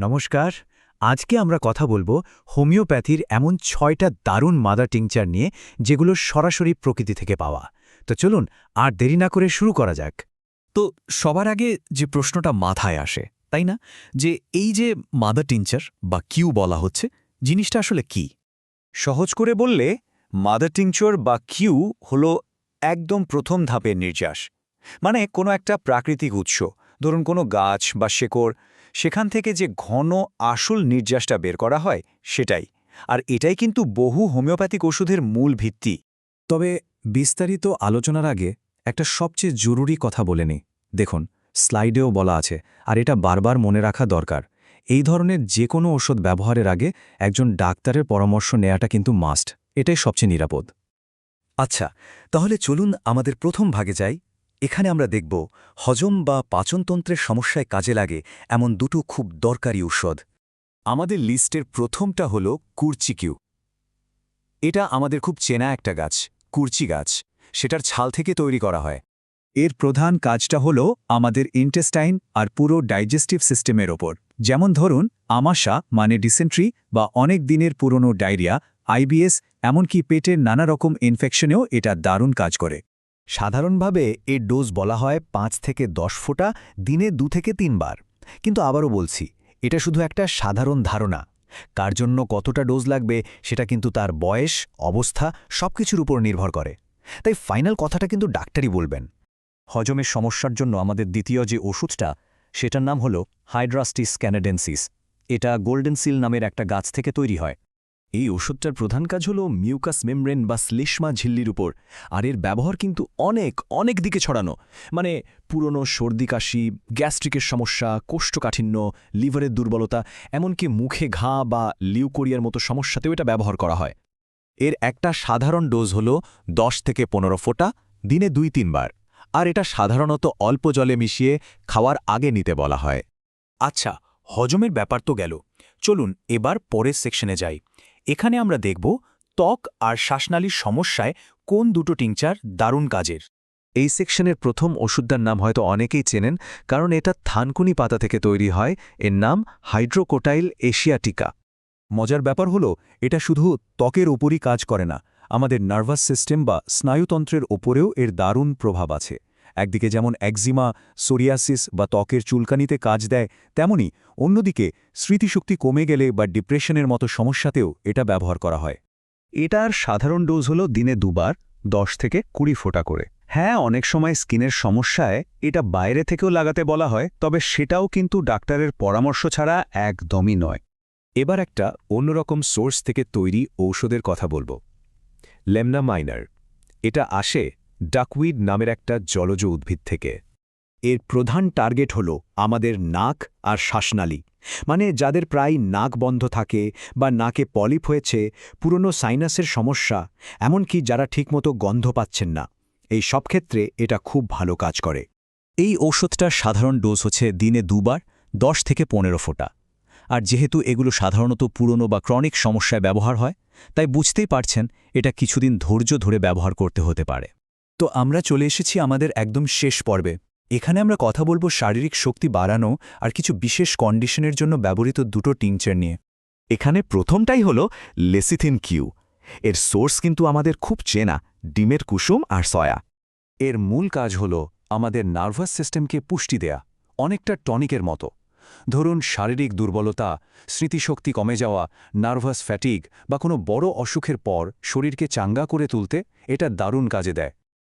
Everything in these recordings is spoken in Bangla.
নমস্কার। আজকে আমরা কথা বলবো হোমিওপ্যাথির এমন ৬টা দারুণ মাদার টিংচার নিয়ে যেগুলো সরাসরি প্রকৃতি থেকে পাওয়া। তো চলুন আর দেরি না করে শুরু করা যাক। তো সবার আগে যে প্রশ্নটা মাথায় আসে, তাই না, যে এই যে মাদার টিংচার বা কিউ বলা হচ্ছে, জিনিসটা আসলে কি? সহজ করে বললে মাদার টিংচার বা কিউ হল একদম প্রথম ধাপের নির্যাস। মানে কোনো একটা প্রাকৃতিক উৎস, ধরুন কোনো গাছ বা শেকড়, সেখান থেকে যে ঘন আসল নির্যাসটা বের করা হয় সেটাই। আর এটাই কিন্তু বহু হোমিওপ্যাথিক ওষুধের মূল ভিত্তি। তবে বিস্তারিত আলোচনার আগে একটা সবচেয়ে জরুরি কথা বলে নিই। দেখুন, স্লাইডেও বলা আছে, আর এটা বারবার মনে রাখা দরকার। এই ধরনের যে কোনো ওষুধ ব্যবহারের আগে একজন ডাক্তারের পরামর্শ নেওয়াটা কিন্তু মাস্ট। এটাই সবচেয়ে নিরাপদ। আচ্ছা, তাহলে চলুন আমাদের প্রথম ভাগে যাই। এখানে আমরা দেখব হজম বা পাচনতন্ত্রের সমস্যায় কাজে লাগে এমন দুটো খুব দরকারি ঔষধ। আমাদের লিস্টের প্রথমটা হল কুরচিকিউ। এটা আমাদের খুব চেনা একটা গাছ, কুরচি গাছ। সেটার ছাল থেকে তৈরি করা হয়। এর প্রধান কাজটা হল আমাদের ইন্টেস্টাইন আর পুরো ডাইজেস্টিভ সিস্টেমের ওপর। যেমন ধরুন আমাশা মানে ডিসেন্ট্রি বা অনেক দিনের পুরনো ডায়রিয়া, আইবিএস, এমনকি পেটের নানা রকম ইনফেকশনেও এটা দারুণ কাজ করে। সাধারণভাবে এর ডোজ বলা হয় ৫ থেকে ১০ ফোঁটা, দিনে ২ থেকে ৩ বার। কিন্তু আবারও বলছি, এটা শুধু একটা সাধারণ ধারণা। কার জন্য কতটা ডোজ লাগবে সেটা কিন্তু তার বয়স, অবস্থা সবকিছুর উপর নির্ভর করে। তাই ফাইনাল কথাটা কিন্তু ডাক্তারই বলবেন। হজমের সমস্যার জন্য আমাদের দ্বিতীয় যে ওষুধটা, সেটার নাম হল হাইড্রাস্টিস ক্যানাডেন্সিস। এটা গোল্ডেন সিল নামের একটা গাছ থেকে তৈরি হয়। এই ওষুধটার প্রধান কাজ হল মিউকাস মেমব্রেন বা শ্লেষ্মা ঝিল্লির উপর। আর এর ব্যবহার কিন্তু অনেক দিকে ছড়ানো। মানে পুরনো সর্দি কাশি, গ্যাস্ট্রিকের সমস্যা, কোষ্ঠকাঠিন্য, লিভারের দুর্বলতা, এমনকি মুখে ঘা বা লিউকোরিয়ার মতো সমস্যাতেও এটা ব্যবহার করা হয়। এর একটা সাধারণ ডোজ হল ১০ থেকে ১৫ ফোঁটা, দিনে ২-৩ বার। আর এটা সাধারণত অল্প জলে মিশিয়ে খাওয়ার আগে নিতে বলা হয়। আচ্ছা, হজমের ব্যাপার তো গেল। চলুন এবার পরের সেকশনে যাই। এখানে আমরা দেখব ত্বক আর শ্বাসনালীর সমস্যায় কোন দুটো টিংচার দারুণ কাজের। এই সেকশনের প্রথম ওষুধটার নাম হয়তো অনেকেই চেনেন, কারণ এটা থানকুনি পাতা থেকে তৈরি হয়। এর নাম হাইড্রোকোটাইল এশিয়াটিকা। মজার ব্যাপার হলো, এটা শুধু ত্বকের ওপরই কাজ করে না, আমাদের নার্ভাস সিস্টেম বা স্নায়ুতন্ত্রের ওপরেও এর দারুণ প্রভাব আছে। একদিকে যেমন একজিমা, সোরিয়াসিস বা ত্বকের চুলকানিতে কাজ দেয়, তেমনি অন্যদিকে স্মৃতিশক্তি কমে গেলে বা ডিপ্রেশনের মতো সমস্যাতেও এটা ব্যবহার করা হয়। এটার সাধারণ ডোজ হল দিনে ২ বার, ১০ থেকে ২০ ফোঁটা করে। হ্যাঁ, অনেক সময় স্কিনের সমস্যায় এটা বাইরে থেকেও লাগাতে বলা হয়, তবে সেটাও কিন্তু ডাক্তারের পরামর্শ ছাড়া একদমই নয়। এবার একটা অন্যরকম সোর্স থেকে তৈরি ঔষধের কথা বলবো, লেমনা মাইনার। এটা আসে ডাকউইড নামের একটা জলজ উদ্ভিদ থেকে। এর প্রধান টার্গেট হল আমাদের নাক আর শ্বাসনালী, মানে যাদের প্রায় নাক বন্ধ থাকে বা নাকে পলিপ হয়েছে, পুরনো সাইনাসের সমস্যা, এমনকি যারা ঠিকমতো গন্ধ পাচ্ছেন না, এই সব ক্ষেত্রে এটা খুব ভালো কাজ করে। এই ঔষধটার সাধারণ ডোজ হচ্ছে দিনে ২ বার, ১০ থেকে ১৫ ফোঁটা। আর যেহেতু এগুলো সাধারণত পুরনো বা ক্রনিক সমস্যায় ব্যবহার হয়, তাই বুঝতেই পারছেন এটা কিছুদিন ধৈর্য ধরে ব্যবহার করতে হতে পারে। তো আমরা চলে এসেছি আমাদের একদম শেষ পর্বে। এখানে আমরা কথা বলবো শারীরিক শক্তি বাড়ানো আর কিছু বিশেষ কন্ডিশনের জন্য ব্যবহৃত দুটো টিংচার নিয়ে। এখানে প্রথমটাই হলো লেসিথিন কিউ। এর সোর্স কিন্তু আমাদের খুব চেনা, ডিমের কুসুম আর সয়া। এর মূল কাজ হল আমাদের নার্ভাস সিস্টেমকে পুষ্টি দেয়া, অনেকটা টনিকের মতো। ধরুন শারীরিক দুর্বলতা, স্মৃতিশক্তি কমে যাওয়া, নার্ভাস ফ্যাটিগ বা কোনো বড় অসুখের পর শরীরকে চাঙ্গা করে তুলতে এটা দারুণ কাজে দেয়।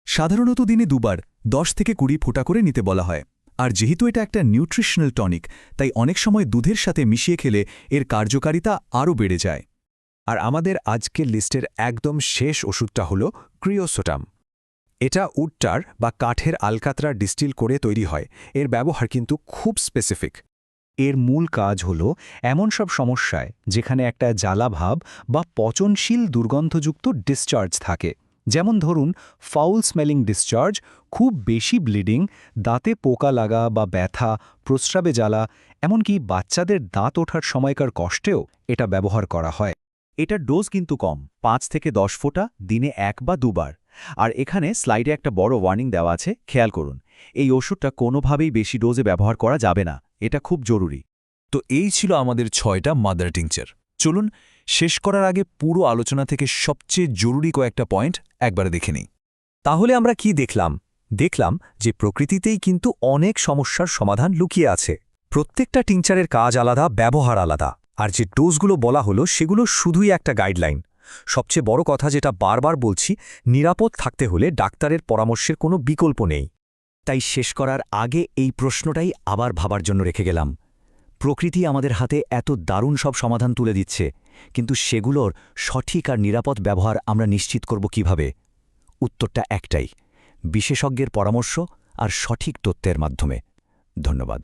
সাধারণত দিনে ২ বার, ১০ থেকে ২০ ফোঁটা করে নিতে বলা হয়। আর যেহেতু এটা একটা নিউট্রিশনাল টনিক, তাই অনেক সময় দুধের সাথে মিশিয়ে খেলে এর কার্যকারিতা আরও বেড়ে যায়। আর আমাদের আজকের লিস্টের একদম শেষ ওষুধটা হল ক্রিওসোটাম। এটা উডটার বা কাঠের আলকাতরা ডিস্টিল করে তৈরি হয়। এর ব্যবহার কিন্তু খুব স্পেসিফিক। এর মূল কাজ হল এমন সব সমস্যায় যেখানে একটা জ্বালাভাব বা পচনশীল দুর্গন্ধযুক্ত ডিসচার্জ থাকে, যেমন ধরুন ফাউল স্মেলিং ডিসচার্জ, খুব বেশি ব্লিডিং, দাঁতে পোকা লাগা বা ব্যথা, প্রস্রাবে জ্বালা, এমনকি বাচ্চাদের দাঁত ওঠার সময়কার কষ্টেও এটা ব্যবহার করা হয়। এটার ডোজ কিন্তু কম, ৫ থেকে ১০ ফোঁটা, দিনে ১ বা ২ বার। আর এখানে স্লাইডে একটা বড় ওয়ার্নিং দেওয়া আছে, খেয়াল করুন। এই ওষুধটা কোনোভাবেই বেশি ডোজে ব্যবহার করা যাবে না, এটা খুব জরুরি। তো এই ছিল আমাদের 6টা মাদার টিংচার। চলুন শেষ করার আগে পুরো আলোচনা থেকে সবচেয়ে জরুরি কয়েকটা পয়েন্ট একবার দেখে নিই। তাহলে আমরা কি দেখলাম? দেখলাম যে প্রকৃতিতেই কিন্তু অনেক সমস্যার সমাধান লুকিয়ে আছে। প্রত্যেকটা টিংচারের কাজ আলাদা, ব্যবহার আলাদা, আর যে ডোজগুলো বলা হলো সেগুলো শুধুই একটা গাইডলাইন। সবচেয়ে বড় কথা যেটা বারবার বলছি, নিরাপদ থাকতে হলে ডাক্তারের পরামর্শের কোনো বিকল্প নেই। তাই শেষ করার আগে এই প্রশ্নটাই আবার ভাবার জন্য রেখে গেলাম। প্রকৃতি আমাদের হাতে এত দারুণ সব সমাধান তুলে দিচ্ছে, কিন্তু সেগুলোর সঠিক আর নিরাপদ ব্যবহার আমরা নিশ্চিত করব কিভাবে? উত্তরটা একটাই, বিশেষজ্ঞের পরামর্শ আর সঠিক তথ্যের মাধ্যমে। ধন্যবাদ।